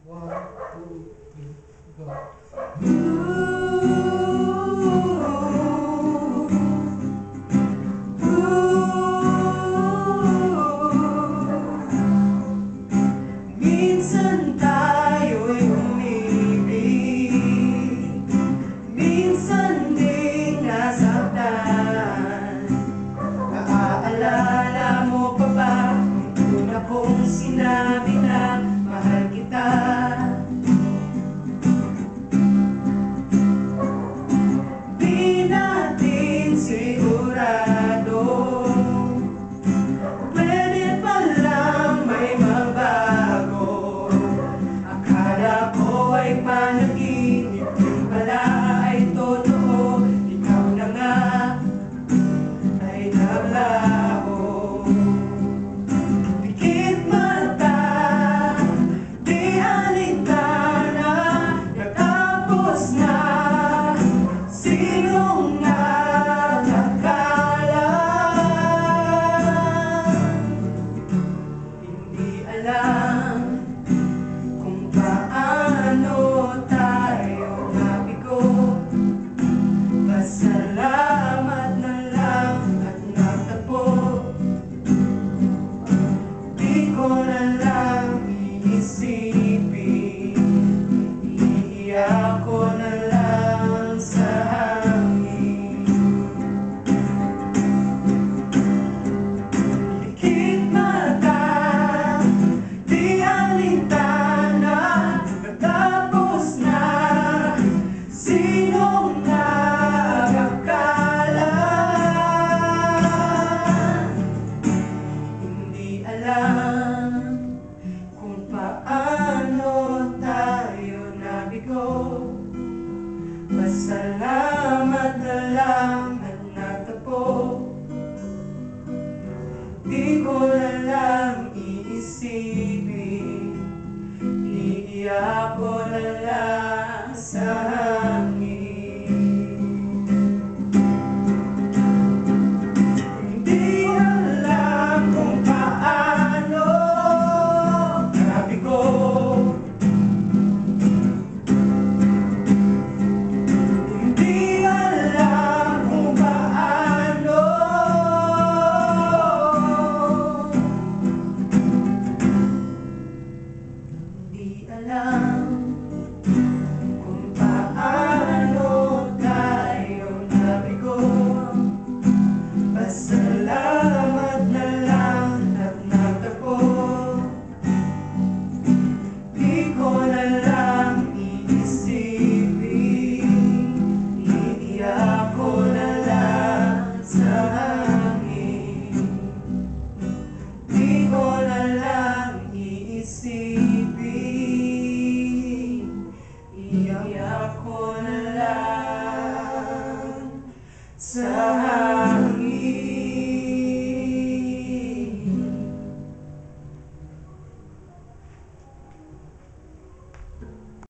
Minsan tayo'y umibig, minsan ding nasaktan. Naaalala mo pa ba yung una kong sinabi na mahal kita? Di natin sigurado, pwede palang may mabago. Akala ko ay panaginip, yung pala ay totoo. Ikaw na nga ay naglaho. Pikit mata, di alintana, natapos na. Sinong nakakala? Hindi alam